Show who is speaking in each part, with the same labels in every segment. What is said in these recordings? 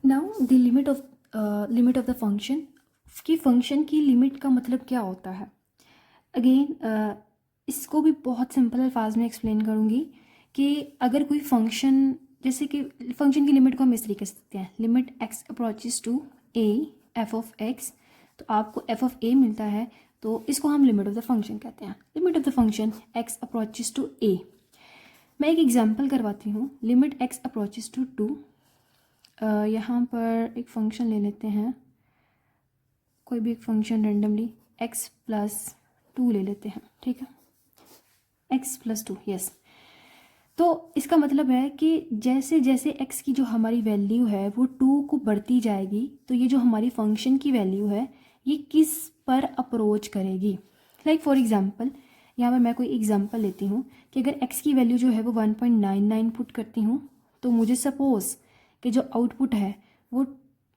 Speaker 1: Now the limit of the function कि function की limit का मतलब क्या होता है। अगेन इसको भी बहुत सिंपल अल्फाज में एक्सप्लेन करूँगी कि अगर कोई फंक्शन, जैसे कि फंक्शन की लिमिट को हम इस तरीके से देखते हैं, limit x approaches to a f of x, तो आपको एफ ऑफ ए मिलता है, तो इसको हम लिमिट ऑफ द फंक्शन कहते हैं। Limit of the function x approaches to a. मैं एक एग्जांपल करवाती हूँ। Limit x approaches to two, यहाँ पर एक फंक्शन ले लेते हैं, कोई भी एक function randomly x plus two ले लेते हैं, ठीक है, x प्लस टू, यस। तो इसका मतलब है कि जैसे जैसे x की जो हमारी वैल्यू है वो 2 को बढ़ती जाएगी, तो ये जो हमारी फंक्शन की वैल्यू है ये किस पर अप्रोच करेगी। लाइक फॉर एग्जांपल, यहाँ पर मैं कोई एग्जांपल लेती हूँ कि अगर x की वैल्यू जो है वो 1.99 पुट करती हूँ, तो मुझे सपोज़ कि जो आउटपुट है वो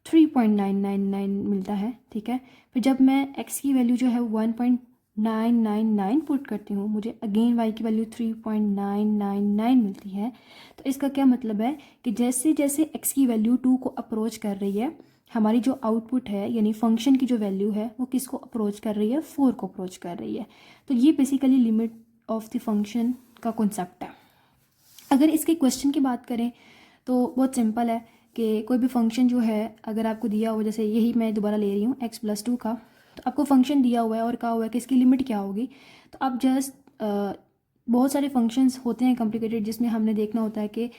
Speaker 1: 3.999 मिलता है, ठीक है। फिर जब मैं x की वैल्यू जो है 1.999 पुट करती हूँ, मुझे अगेन y की वैल्यू 3.999 मिलती है। तो इसका क्या मतलब है कि जैसे जैसे x की वैल्यू 2 को अप्रोच कर रही है, हमारी जो आउटपुट है यानी फंक्शन की जो वैल्यू है वो किसको अप्रोच कर रही है, 4 को अप्रोच कर रही है। तो ये basically limit of the function का कॉन्सेप्ट है। अगर इसके क्वेश्चन की बात करें तो बहुत सिंपल है कि कोई भी फंक्शन जो है अगर आपको दिया हो, जैसे यही मैं दोबारा ले रही हूँ x प्लस टू का, तो आपको फंक्शन दिया हुआ है और कहा हुआ है कि इसकी लिमिट क्या होगी। तो आप जस्ट बहुत सारे फंक्शंस होते हैं कॉम्प्लिकेटेड, जिसमें हमने देखना होता है कि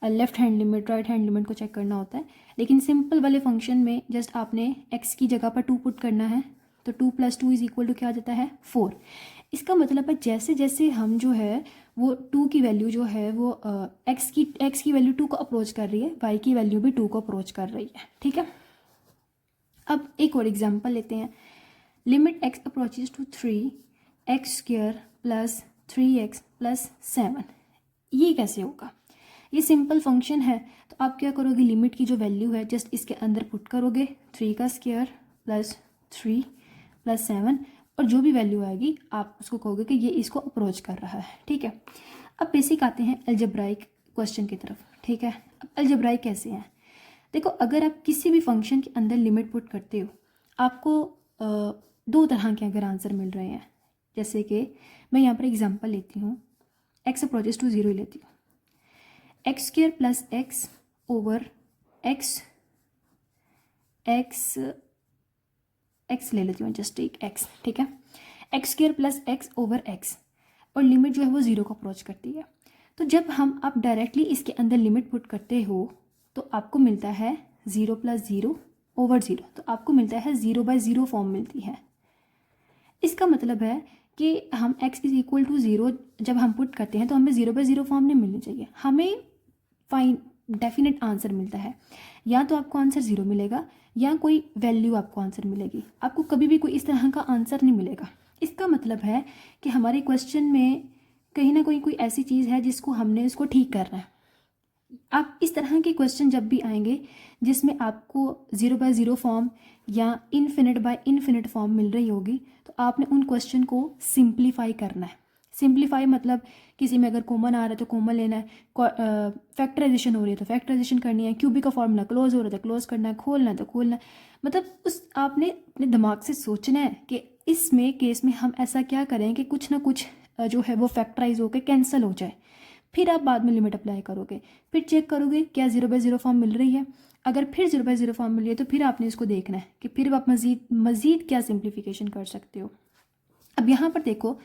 Speaker 1: left hand limit right hand limit को चेक करना होता है। लेकिन सिंपल वाले फंक्शन में जस्ट आपने x की जगह पर 2 पुट करना है, तो 2 plus two is equal to क्या आ जाता है, 4। इसका मतलब है जैसे जैसे हम जो है वो 2 की वैल्यू जो है वो x की वैल्यू 2 को अप्रोच कर रही है, y की वैल्यू भी 2 को अप्रोच कर रही है, ठीक है। अब एक और एग्जांपल लेते हैं। Limit x approaches to 3x square plus 3x plus 7, ये कैसे होगा। ये सिंपल फंक्शन है, तो आप क्या करोगे, लिमिट की जो वैल्यू है जस्ट इसके अंदर पुट करोगे, 3 का स्क्वायर प्लस 3 प्लस 7, और जो भी वैल्यू आएगी आप उसको कहोगे कि ये इसको अप्रोच कर रहा है, ठीक है। अब बेसिक आते हैं अलजेब्राइक क्वेश्चन की तरफ, ठीक है। अब अलजेब्राइक कैसे हैं, देखो, अगर आप किसी भी फंक्शन के अंदर लिमिट पुट करते हो, आपको दो तरह के अगर आंसर मिल रहे हैं। जैसे कि मैं यहाँ पर एग्जांपल लेती हूँ, x अप्रोचेस टू 0 लेती हूँ, x square plus x over x x x ले लेती हूँ, जस्ट एक एक्स, ठीक है, x square plus x over x, और लिमिट जो है वो 0 को अप्रोच करती है। तो जब आप डायरेक्टली इसके अंदर लिमिट पुट करते हो तो आपको मिलता है 0 प्लस 0 ओवर 0, तो आपको मिलता है 0/0 फॉर्म मिलती है। इसका मतलब है कि हम x इज इक्वल टू 0 जब हम पुट करते हैं तो हमें 0/0 फॉर्म नहीं मिलनी चाहिए, हमें फाइन डेफिनेट आंसर मिलता है। या तो आपको आंसर 0 मिलेगा या कोई वैल्यू आपको आंसर मिलेगी, आपको कभी भी कोई इस तरह का आंसर नहीं मिलेगा। इसका मतलब है कि हमारे क्वेश्चन में कहीं ना कहीं कोई ऐसी चीज़ है जिसको हमने उसको ठीक करना है। आप इस तरह के क्वेश्चन जब भी आएंगे जिसमें आपको 0/0 फॉर्म या इन्फिनिट बाय इन्फिनिट फॉर्म मिल रही होगी, तो आपने उन क्वेश्चन को सिंप्लीफाई करना है। सिंप्लीफाई मतलब किसी में अगर कॉमन आ रहा है तो कॉमन लेना है, फैक्टराइजेशन हो रही है तो फैक्टराइजेशन करनी है, क्यूबिक का फॉर्मूला क्लोज हो रहा है तो क्लोज करना है, खोलना है तो खोलना है। मतलब उस आपने अपने दिमाग से सोचना है कि इसमें केस में हम ऐसा क्या करें कि कुछ ना कुछ जो है वो फैक्टराइज होकर कैंसिल हो जाए। फिर आप बाद में लिमिट अप्लाई करोगे, फिर चेक करोगे क्या 0/0 फॉर्म मिल रही है। अगर फिर 0/0 फॉर्म मिली है तो फिर आपने इसको देखना है कि फिर आप मज़ीद क्या सिंप्लीफिकेशन कर सकते हो। अब यहाँ पर देखो,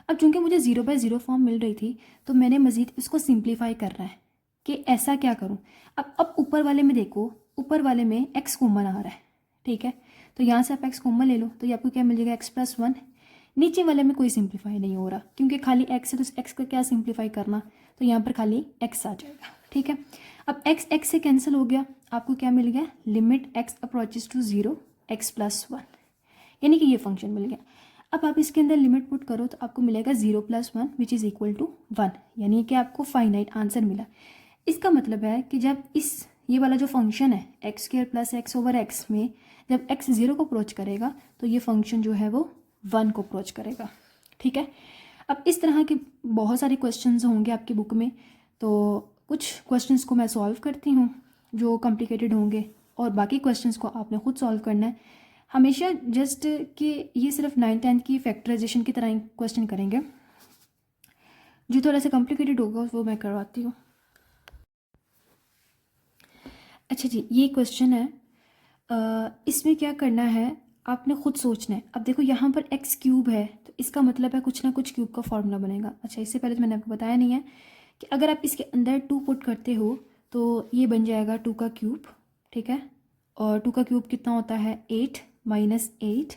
Speaker 1: अब चूंकि मुझे 0/0 फॉर्म मिल रही थी तो मैंने मज़ीद इसको सिंप्लीफाई करना है कि ऐसा क्या करूँ। अब ऊपर वाले में देखो, ऊपर वाले में x कॉमन आ रहा है, ठीक है, तो यहाँ से आप x कॉमन ले लो तो ये आपको क्या मिल जाएगा, x+1। नीचे वाले में कोई सिंप्लीफाई नहीं हो रहा क्योंकि खाली x है, तो x का क्या सिंप्लीफाई करना, तो यहाँ पर खाली x आ जाएगा, ठीक है। अब x से कैंसिल हो गया, आपको क्या मिल गया, limit x approaches to 0 x+1, यानी कि ये फंक्शन मिल गया। अब आप इसके अंदर लिमिट पुट करो तो आपको मिलेगा 0+1 विच इज़ इक्वल टू 1, यानी कि आपको फाइनाइट आंसर मिला। इसका मतलब है कि जब ये वाला जो फंक्शन है x square plus x over x में जब x 0 को अप्रोच करेगा तो ये फंक्शन जो है वो 1 को अप्रोच करेगा, ठीक है। अब इस तरह के बहुत सारे क्वेश्चंस होंगे आपकी बुक में, तो कुछ क्वेश्चंस को मैं सॉल्व करती हूँ जो कॉम्प्लिकेटेड होंगे और बाकी क्वेश्चंस को आपने खुद सॉल्व करना है। हमेशा जस्ट कि ये सिर्फ 9th 10th की फैक्टराइजेशन की तरह ही क्वेश्चन करेंगे, जो थोड़ा सा कॉम्प्लिकेटेड होगा वो मैं करवाती हूँ। अच्छा जी, ये क्वेश्चन है, इसमें क्या करना है आपने खुद सोचना है। अब देखो यहाँ पर एक्स क्यूब है तो इसका मतलब है कुछ ना कुछ क्यूब का फॉर्मूला बनेगा। अच्छा, इससे पहले तो मैंने आपको बताया नहीं है कि अगर आप इसके अंदर 2 पुट करते हो तो ये बन जाएगा 2 का क्यूब, ठीक है। और 2 का क्यूब कितना होता है 8 माइनस 8,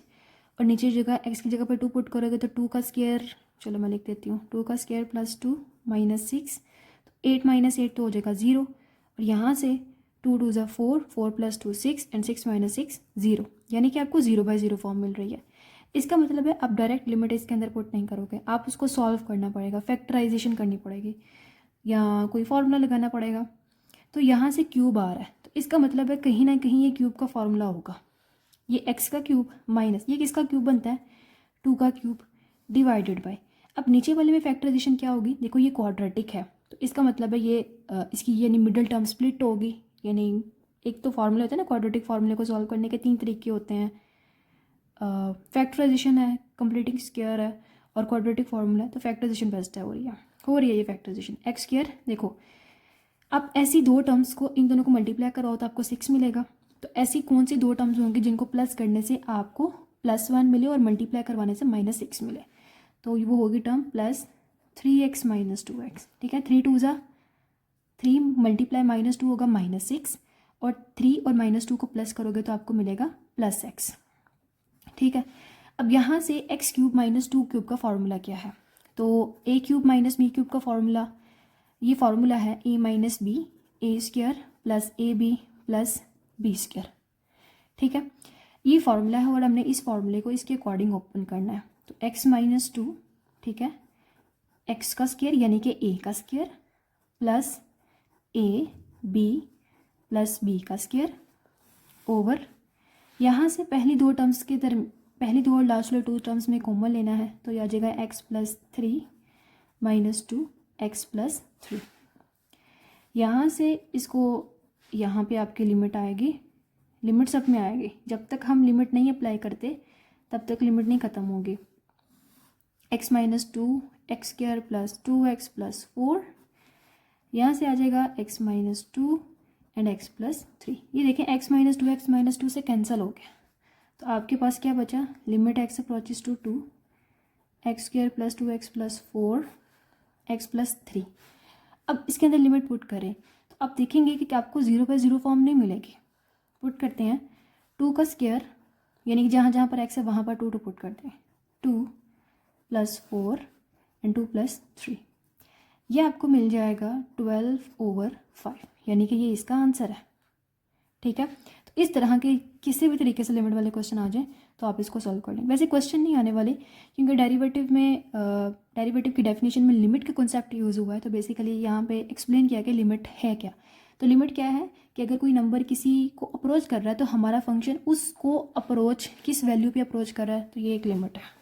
Speaker 1: और नीचे जगह एक्स की जगह पर 2 पुट करोगे तो 2 का स्क्वायर, चलो मैं लिख देती हूँ, 2 का स्क्वायर प्लस 2 माइनस 6, तो 8 माइनस 8 तो हो जाएगा 0, और यहाँ से 2 2 ज़ा 4, 4 प्लस 2 6, एंड 6 माइनस 6 0, यानी कि आपको 0/0 फॉर्म मिल रही है। इसका मतलब है आप डायरेक्ट लिमिट इसके अंदर पुट नहीं करोगे, आप उसको सॉल्व करना पड़ेगा, फैक्टराइजेशन करनी पड़ेगी या कोई फार्मूला लगाना पड़ेगा। तो यहाँ से क्यूब आ रहा है तो इसका मतलब है कहीं ना कहीं ये क्यूब का फार्मूला होगा। ये एक्स का क्यूब माइनस ये किसका क्यूब बनता है 2 का क्यूब डिवाइडेड बाय, अब नीचे वाले में फैक्टराइजेशन क्या होगी, देखो ये क्वाड्रेटिक है तो इसका मतलब है ये इसकी यानी मिडिल टर्म स्प्लिट होगी। यानी एक तो फार्मूला होता है ना, क्वाड्रेटिक फार्मूले को सॉल्व करने के 3 तरीके होते हैं, फैक्टराइजेशन है, कंप्लीटिंग स्क्वायर है और क्वाड्रेटिक फार्मूला है। तो फैक्टराइजेशन बेस्ट है, हो रही है ये फैक्टराइजेशन। एक्स स्क्वायर देखो, आप ऐसी 2 टर्म्स को इन दोनों को मल्टीप्लाई कराओ तो आपको 6 मिलेगा। तो ऐसी कौन सी 2 टर्म्स होंगी जिनको प्लस करने से आपको +1 मिले और मल्टीप्लाई करवाने से -6 मिले, तो वो होगी टर्म +3x - 2x, ठीक है। 3 2 ज़ा 3 मल्टीप्लाई -2 होगा -6, और 3 और -2 को प्लस करोगे तो आपको मिलेगा +x, ठीक है। अब यहाँ से x क्यूब माइनस 2 क्यूब का फार्मूला क्या है, तो a cube minus b cube का फार्मूला, ये फार्मूला है a minus b a square plus a b plus b square, ठीक है। ये फार्मूला है और हमने इस फार्मूले को इसके अकॉर्डिंग ओपन करना है। तो x माइनस 2, ठीक है, x का स्क्वायर यानी कि a का square plus a b plus b का स्क्वायर ओवर, यहाँ से पहली 2 टर्म्स के पहली 2 और लास्ट वाले 2 टर्म्स में कॉमन लेना है तो यह आ जाएगा x + 3 - 2 x + 3। यहाँ से इसको यहाँ पे आपकी लिमिट आएगी, लिमिट सब में आएगी, जब तक हम लिमिट नहीं अप्लाई करते तब तक लिमिट नहीं ख़त्म होगी। x - 2 x² + 2x + 4, यहाँ से आ जाएगा x - 2 एंड x + 3। ये देखें x - 2 x - 2 से कैंसिल हो गया, तो आपके पास क्या बचा, limit x approaches to 2 x² + 2x + 4 x + 3। अब इसके अंदर लिमिट पुट करें तो आप देखेंगे कि आपको 0/0 फॉर्म नहीं मिलेगी। पुट करते हैं 2 का स्क्वायर, यानी कि जहाँ जहाँ पर x है वहाँ पर 2 पुट करते हैं, 2 + 4 एंड 2 + 3, ये आपको मिल जाएगा 12/5, यानी कि ये इसका आंसर है, ठीक है। तो इस तरह के किसी भी तरीके से लिमिट वाले क्वेश्चन आ जाए तो आप इसको सॉल्व कर लें। वैसे क्वेश्चन नहीं आने वाले क्योंकि डेरिवेटिव की डेफिनेशन में लिमिट का कॉन्सेप्ट यूज़ हुआ है, तो बेसिकली यहाँ पे एक्सप्लेन किया कि लिमिट है क्या। तो लिमिट क्या है कि अगर कोई नंबर किसी को अप्रोच कर रहा है तो हमारा फंक्शन उसको अप्रोच किस वैल्यू पे अप्रोच कर रहा है, तो ये एक लिमिट है।